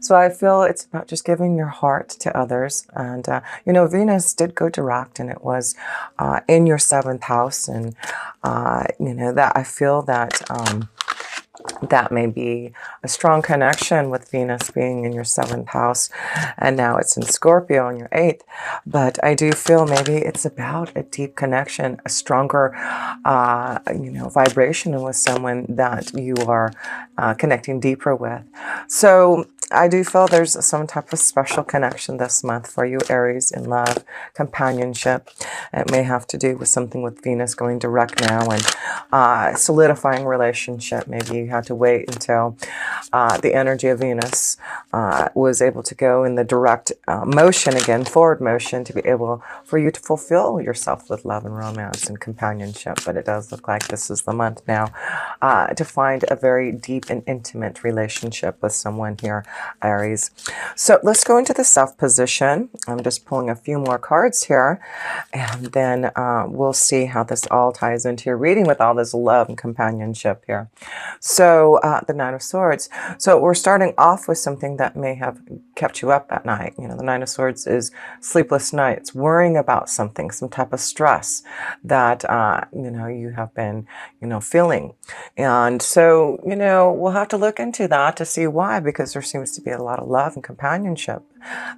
So I feel it's about just giving your heart to others. And, Venus did go direct, and it was in your seventh house. And, that I feel that. That may be a strong connection with Venus being in your seventh house, and now it's in Scorpio in your eighth. But I do feel maybe it's about a deep connection, a stronger, vibration with someone that you are connecting deeper with. So I do feel there's some type of special connection this month for you, Aries, in love, companionship. It may have to do with something with Venus going direct now and solidifying relationship. Maybe you had to wait until the energy of Venus was able to go in the direct motion again, forward motion, to be able for you to fulfill yourself with love and romance and companionship. But it does look like this is the month now to find a very deep and intimate relationship with someone here, Aries. So let's go into the self position. I'm just pulling a few more cards here, and then we'll see how this all ties into your reading with all this love and companionship here. So the Nine of Swords. So we're starting off with something that may have kept you up at night. The Nine of Swords is sleepless nights, worrying about something, some type of stress that, you have been, feeling. And so, we'll have to look into that to see why, because there seems to be a lot of love and companionship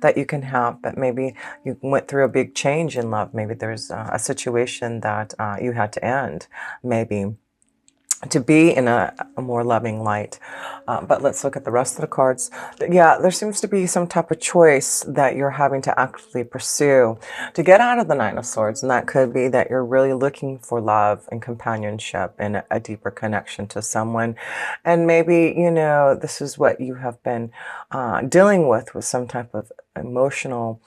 that you can have, but maybe you went through a big change in love. Maybe there's a situation that you had to end, maybe to be in a more loving light. But let's look at the rest of the cards. Yeah, there seems to be some type of choice that you're having to actively pursue to get out of the Nine of Swords. And that could be that you're really looking for love and companionship and a deeper connection to someone. And maybe, this is what you have been dealing with some type of emotional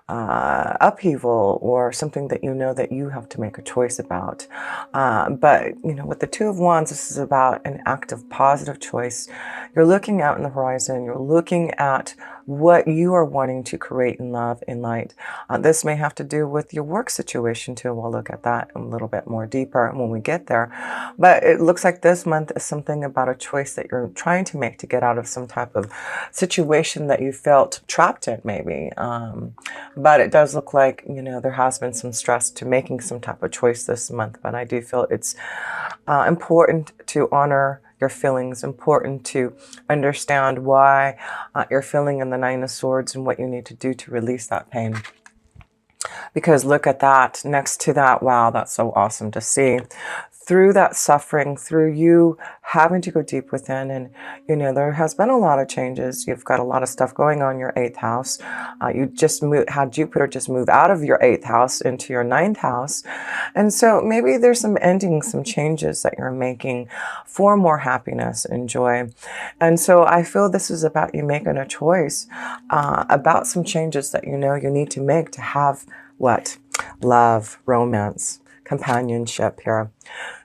upheaval, or something that that you have to make a choice about. But with the Two of Wands, this is about an active, positive choice. You're looking out in the horizon. You're looking at what you are wanting to create in love, in light. This may have to do with your work situation too. We'll look at that a little bit more deeper when we get there. But it looks like this month is something about a choice that you're trying to make to get out of some type of situation that you felt trapped in, maybe. But it does look like, there has been some stress to making some type of choice this month. But I do feel it's important to honor your feelings, important to understand why you're feeling in the Nine of Swords and what you need to do to release that pain. Because look at that, next to that, wow, that's so awesome to see. Through that suffering, through you having to go deep within, and there has been a lot of changes. You've got a lot of stuff going on in your eighth house. You just had Jupiter just move out of your eighth house into your ninth house, and so maybe there's some endings, some changes that you're making for more happiness and joy. And so I feel this is about you making a choice about some changes that you need to make to have what? Love, romance, companionship here.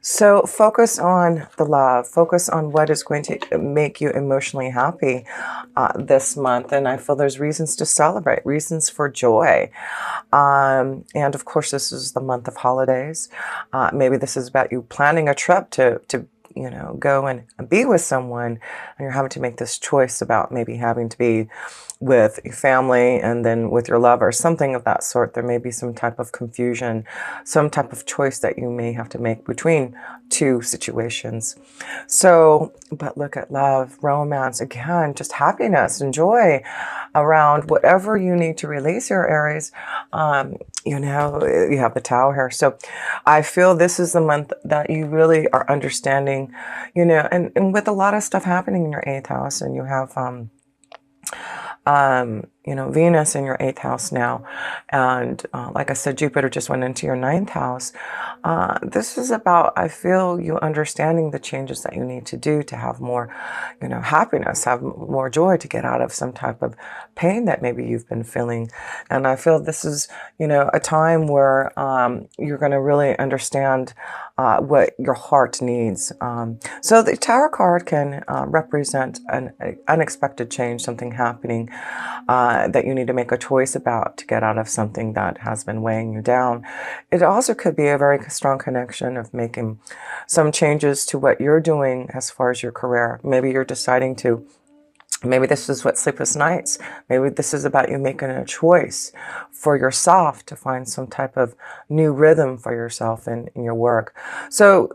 So focus on the love, focus on what is going to make you emotionally happy this month. And I feel there's reasons to celebrate, reasons for joy. And of course, this is the month of holidays. Maybe this is about you planning a trip to go and be with someone, and you're having to make this choice about maybe having to be with your family and then with your lover, something of that sort. There may be some type of confusion, some type of choice that you may have to make between two situations. So, but look at love, romance, again, just happiness and joy around whatever you need to release your Aries. You have the Tower here. So I feel this is the month that you really are understanding, and with a lot of stuff happening in your eighth house, and you have, Venus in your eighth house now. And like I said, Jupiter just went into your ninth house. This is about, I feel, you understanding the changes that you need to do to have more, happiness, have more joy, to get out of some type of pain that maybe you've been feeling. And I feel this is, a time where you're going to really understand what your heart needs. So the Tower card can represent an unexpected change, something happening that you need to make a choice about to get out of something that has been weighing you down. It also could be a very strong connection of making some changes to what you're doing as far as your career. Maybe you're deciding to Maybe this is what sleepless nights. Maybe this is about you making a choice for yourself to find some type of new rhythm for yourself in your work. So,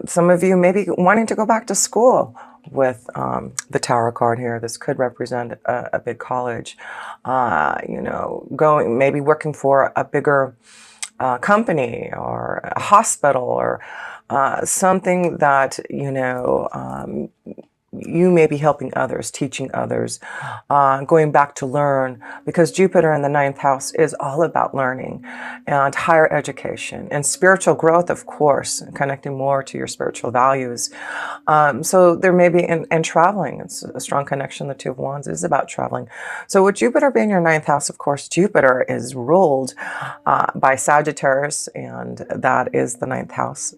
some of you may be wanting to go back to school with the Tower card here. This could represent a big college. Going, maybe working for a bigger company or a hospital or something that, you may be helping others, teaching others, going back to learn, because Jupiter in the ninth house is all about learning and higher education and spiritual growth, of course, connecting more to your spiritual values. So there may be, and traveling, it's a strong connection. The Two of Wands is about traveling. So with Jupiter being your ninth house, of course, Jupiter is ruled by Sagittarius, and that is the ninth house.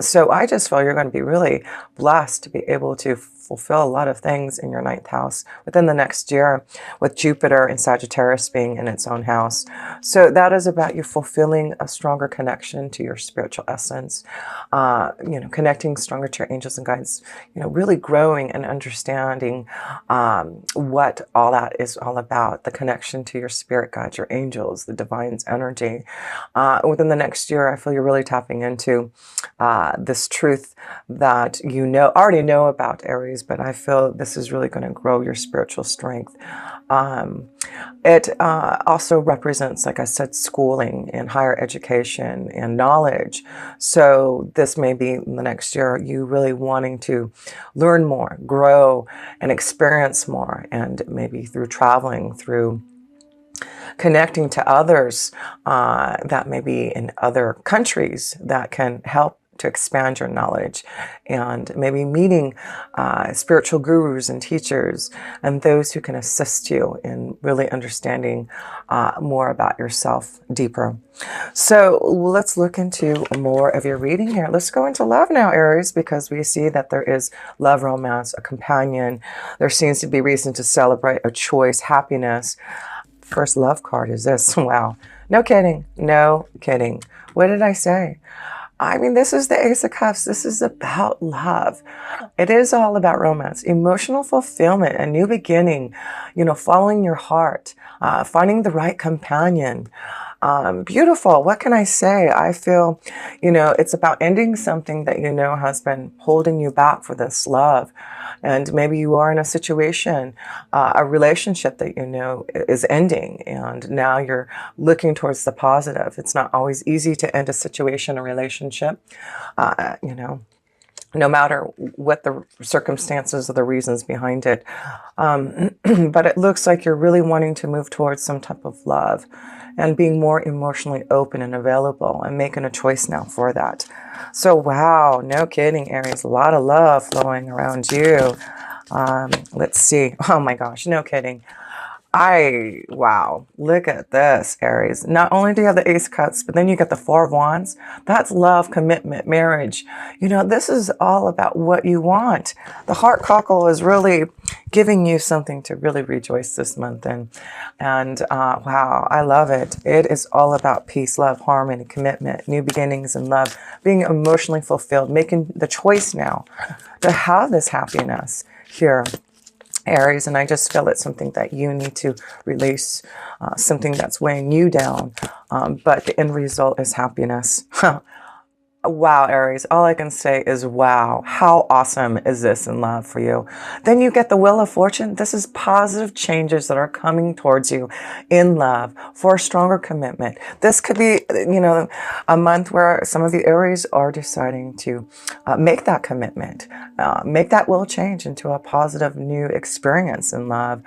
So I just feel you're going to be really blessed to be able to fulfill a lot of things in your ninth house within the next year, with Jupiter and Sagittarius being in its own house. So that is about you fulfilling a stronger connection to your spiritual essence, connecting stronger to your angels and guides, really growing and understanding what all that is all about, the connection to your spirit guides, your angels, the divine's energy. Within the next year, I feel you're really tapping into this truth that already know about, Aries, but I feel this is really going to grow your spiritual strength. It also represents, like I said, schooling and higher education and knowledge. So this may be in the next year you really wanting to learn more, grow, and experience more, and maybe through traveling, through connecting to others that may be in other countries that can help to expand your knowledge, and maybe meeting spiritual gurus and teachers and those who can assist you in really understanding more about yourself deeper. So let's look into more of your reading here. Let's go into love now, Aries, because we see that there is love, romance, a companion. There seems to be reason to celebrate a choice, happiness. First love card is this. Wow. No kidding. No kidding. What did I say? I mean, this is the Ace of Cups. This is about love. It is all about romance, emotional fulfillment, a new beginning, following your heart, finding the right companion. Beautiful. What can I say? I feel, it's about ending something that has been holding you back for this love. And maybe you are in a situation, a relationship that is ending, and now you're looking towards the positive. It's not always easy to end a situation, a relationship, no matter what the circumstances or the reasons behind it. But it looks like you're really wanting to move towards some type of love and being more emotionally open and available, and making a choice now for that. So, wow, no kidding, Aries. A lot of love flowing around you. Let's see. Oh my gosh, no kidding. Wow, look at this, Aries. Not only do you have the Ace of Cups, but then you get the Four of Wands. That's love, commitment, marriage. This is all about what you want. The heart cockle is really giving you something to really rejoice this month in. And wow, I love it. It is all about peace, love, harmony, commitment, new beginnings in love, being emotionally fulfilled, making the choice now to have this happiness here, Aries. And I just feel it's something that you need to release, something that's weighing you down. But the end result is happiness. Wow, Aries, all I can say is wow. How awesome is this in love for you? Then you get the Wheel of Fortune. This is positive changes that are coming towards you in love for a stronger commitment. This could be, a month where some of the Aries are deciding to make that commitment, make that will change into a positive new experience in love.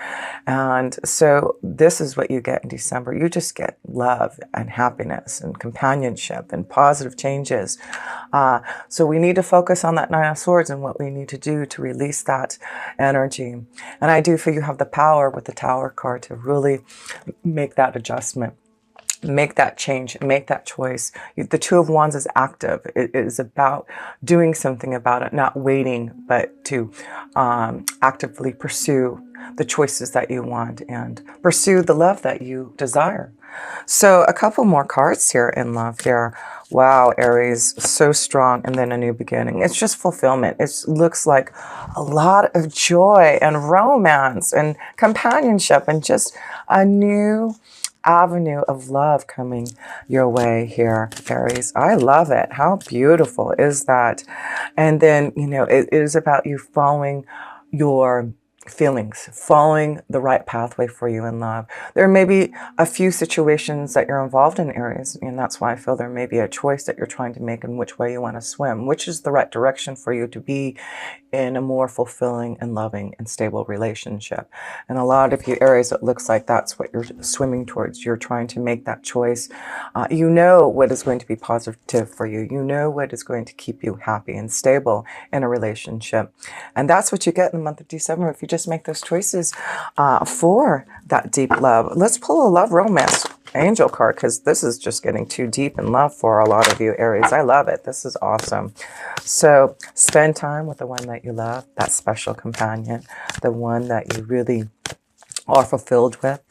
And so this is what you get in December. You just get love and happiness and companionship and positive changes. So we need to focus on that Nine of Swords and what we need to do to release that energy. And I do feel you have the power with the Tower card to really make that adjustment. Make that change, make that choice. The Two of Wands is active. It is about doing something about it, not waiting, but to actively pursue the choices that you want and pursue the love that you desire. So a couple more cards here in love here. Wow, Aries, so strong, and then a new beginning. It's just fulfillment. It looks like a lot of joy and romance and companionship and just a new avenue of love coming your way here, Aries. I love it. How beautiful is that? And then, you know, it is about you following your feelings, following the right pathway for you in love. There may be a few situations that you're involved in, Aries, and that's why I feel there may be a choice that you're trying to make in which way you want to swim, which is the right direction for you to be in a more fulfilling and loving and stable relationship. And a lot of you, Aries, it looks like that's what you're swimming towards. You're trying to make that choice. You know what is going to be positive for you. You know what is going to keep you happy and stable in a relationship. And that's what you get in the month of December if you just make those choices for that deep love. Let's pull a love romance angel card, because this is just getting too deep in love for a lot of you, Aries. I love it. This is awesome. So spend time with the one that you love, that special companion, the one that you really are fulfilled with.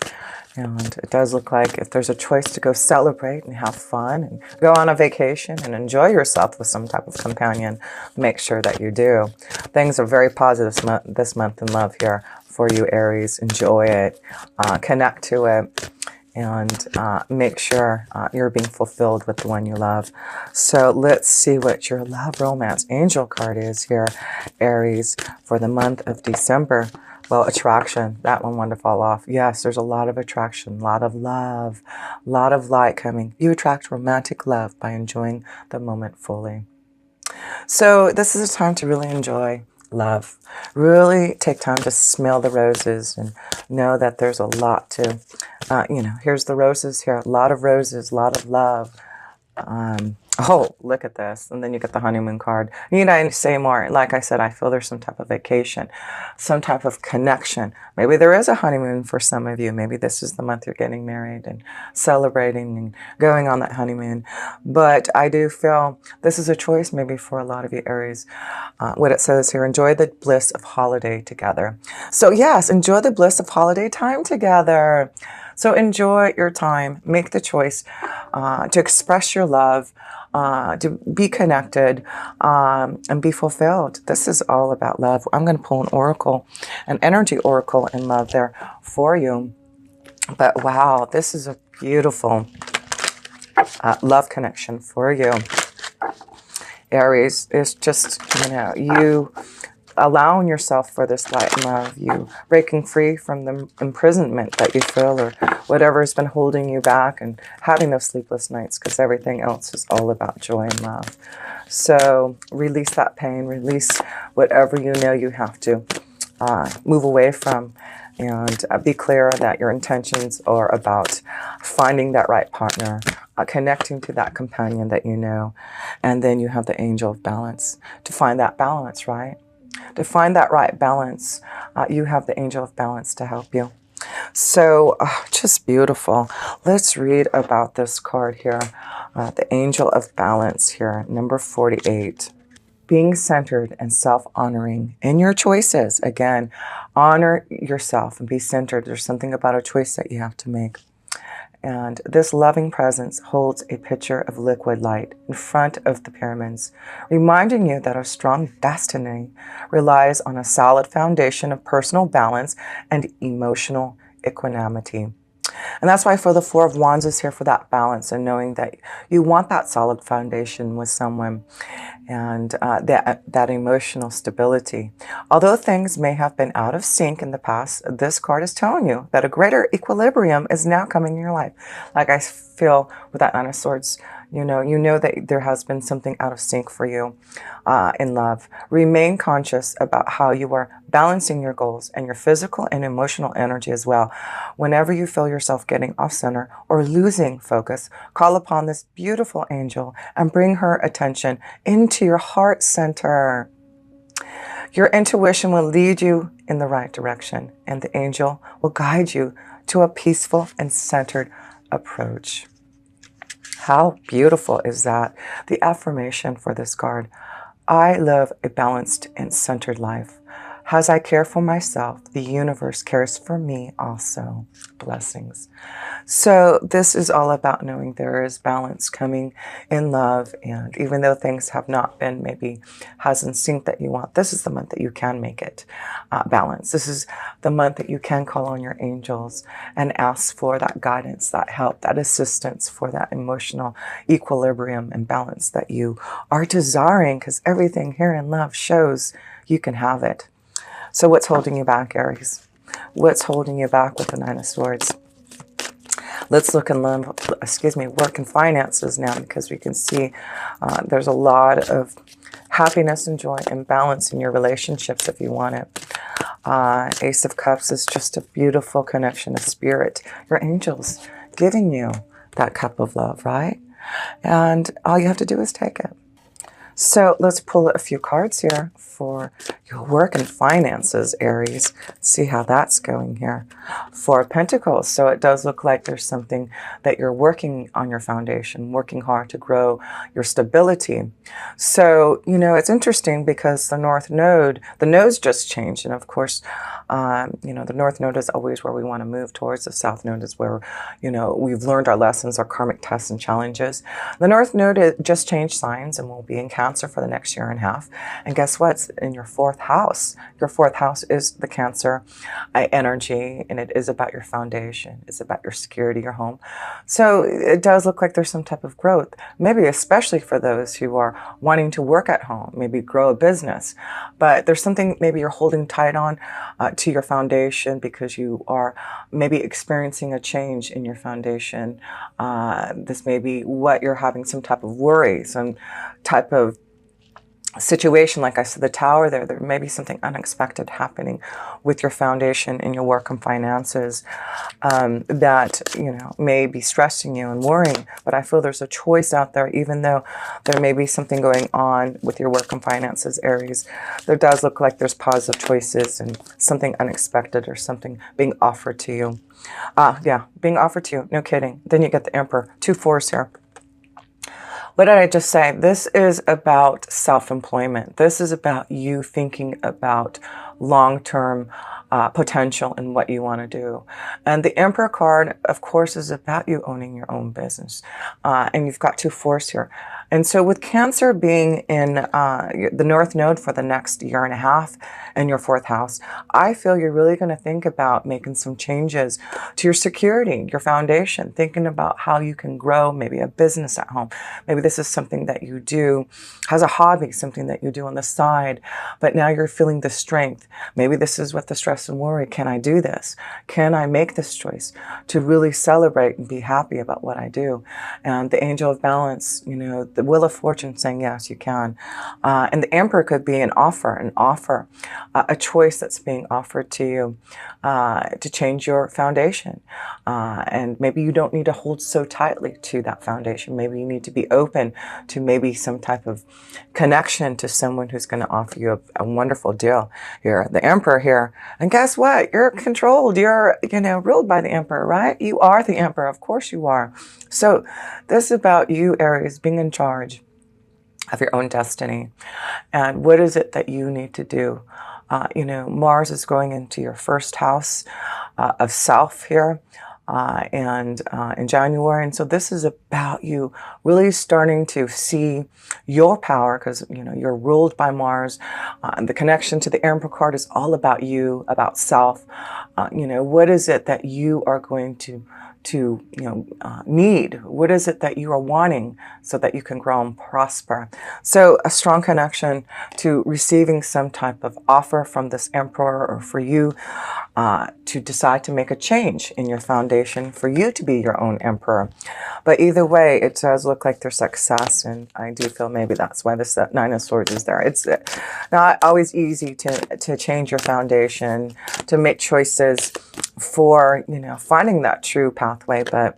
And it does look like if there's a choice to go celebrate and have fun and go on a vacation and enjoy yourself with some type of companion, make sure that you do. Things are very positive this month in love here for you, Aries. Enjoy it. Connect to it. And make sure you're being fulfilled with the one you love. So let's see what your love romance angel card is here, Aries, for the month of December. Well, attraction, that one wanted to fall off. Yes, there's a lot of attraction, a lot of love, a lot of light coming. You attract romantic love by enjoying the moment fully. So this is a time to really enjoy love. Really take time to smell the roses and know that there's a lot to, you know, here's the roses here. A lot of roses, a lot of love. Oh, look at this. And then you get the honeymoon card. Need I say more? Like I said, I feel there's some type of vacation, some type of connection. Maybe there is a honeymoon for some of you. Maybe this is the month you're getting married and celebrating and going on that honeymoon. But I do feel this is a choice maybe for a lot of you, Aries. What it says here, enjoy the bliss of holiday together. So yes, enjoy the bliss of holiday time together. So enjoy your time. Make the choice to express your love, to be connected, and be fulfilled. This is all about love. I'm going to pull an oracle, an energy oracle in love there for you. But wow, this is a beautiful love connection for you. Aries is just, you know, you allowing yourself for this light and love, you breaking free from the imprisonment that you feel or whatever has been holding you back and having those sleepless nights, because everything else is all about joy and love. So release that pain, release whatever you know you have to move away from, and be clear that your intentions are about finding that right partner, connecting to that companion that you know, and then you have the angel of balance to find that balance, right? To find that right balance, you have the angel of balance to help you. So just beautiful. Let's read about this card here. The angel of balance here, number 48. Being centered and self-honoring in your choices. Again, honor yourself and be centered. There's something about a choice that you have to make. And this loving presence holds a pitcher of liquid light in front of the pyramids, reminding you that a strong destiny relies on a solid foundation of personal balance and emotional equanimity. And that's why I feel the Four of Wands is here for that balance and knowing that you want that solid foundation with someone and that emotional stability. Although things may have been out of sync in the past, this card is telling you that a greater equilibrium is now coming in your life. Like I feel with that Nine of Swords, you know that there has been something out of sync for you in love. Remain conscious about how you are balancing your goals and your physical and emotional energy as well. Whenever you feel yourself getting off center or losing focus, call upon this beautiful angel and bring her attention into your heart center. Your intuition will lead you in the right direction, and the angel will guide you to a peaceful and centered approach. How beautiful is that? The affirmation for this card: I live a balanced and centered life. As I care for myself, the universe cares for me also. Blessings. So this is all about knowing there is balance coming in love. And even though things have not been maybe has in sync that you want, this is the month that you can make it balance. This is the month that you can call on your angels and ask for that guidance, that help, that assistance for that emotional equilibrium and balance that you are desiring, because everything here in love shows you can have it. So what's holding you back, Aries? What's holding you back with the Nine of Swords? Let's look in love, work and finances now, because we can see there's a lot of happiness and joy and balance in your relationships if you want it. Ace of Cups is just a beautiful connection of spirit. Your angels giving you that cup of love, right? And all you have to do is take it. So let's pull a few cards here for your work and finances, Aries. See how that's going here. Four of Pentacles. So it does look like there's something that you're working on your foundation, working hard to grow your stability. So, you know, it's interesting because the North Node, the nodes just changed. And of course, you know, the North Node is always where we want to move towards. The South Node is where, you know, we've learned our lessons, our karmic tests and challenges. The North Node just changed signs and will be in Cancer for the next year and a half. And guess what? It's in your fourth house. Your fourth house is the Cancer energy, and it is about your foundation. It's about your security, your home. So it does look like there's some type of growth, maybe especially for those who are wanting to work at home, maybe grow a business. But there's something maybe you're holding tight on to your foundation because you are maybe experiencing a change in your foundation. This may be what you're having some type of worry, some type of situation. Like I said, the Tower there may be something unexpected happening with your foundation in your work and finances that, you know, may be stressing you and worrying. But I feel there's a choice out there, even though there may be something going on with your work and finances, Aries. There does look like there's positive choices and something unexpected or something being offered to you. Yeah, being offered to you. No kidding. Then you get the Emperor. 2 4s here. What did I just say? This is about self-employment. This is about you thinking about long-term potential in what you want to do. And the Emperor card, of course, is about you owning your own business. And you've got 2 4s here. And so with Cancer being in the North Node for the next year and a half in your fourth house, I feel you're really going to think about making some changes to your security, your foundation, thinking about how you can grow maybe a business at home. Maybe this is something that you do as a hobby, something that you do on the side, but now you're feeling the strength. Maybe this is what the stress and worry. Can I do this? Can I make this choice to really celebrate and be happy about what I do? And the Angel of Balance, you know, the Wheel of Fortune saying, yes, you can. And the Emperor could be an offer, a choice that's being offered to you to change your foundation. And maybe you don't need to hold so tightly to that foundation. Maybe you need to be open to maybe some type of connection to someone who's going to offer you a wonderful deal here. The Emperor here. And guess what? You're controlled. You're, you know, ruled by the Emperor, right? You are the Emperor. Of course you are. So this is about you, Aries, being in charge of your own destiny. And what is it that you need to do? You know, Mars is going into your first house of self here. In January. And so this is about you really starting to see your power, because, you know, you're ruled by Mars. And the connection to the Emperor card is all about you, about self. You know, what is it that you are going to need? What is it that you are wanting so that you can grow and prosper? So a strong connection to receiving some type of offer from this Emperor, or for you to decide to make a change in your foundation for you to be your own Emperor. But either way, it does look like there's success, and I do feel maybe that's why this Nine of Swords is there. It's not always easy to change your foundation, to make choices for, you know, finding that true pathway, but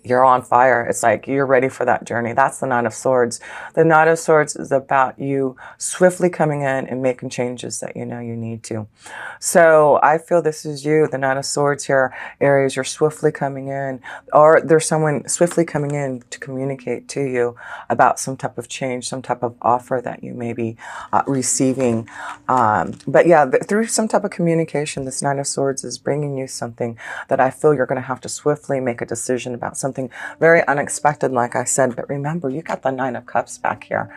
you're on fire. It's like you're ready for that journey. That's the Nine of Swords. The Nine of Swords is about you swiftly coming in and making changes that you know you need to. So I feel this is you, the Nine of Swords here, Aries. You're swiftly coming in, or there's someone swiftly coming in to communicate to you about some type of change, some type of offer that you may be receiving. But yeah, through some type of communication, this Nine of Swords is bringing you something that I feel you're going to have to swiftly make a decision about, something very unexpected, like I said. But remember, you got the Nine of Cups back here.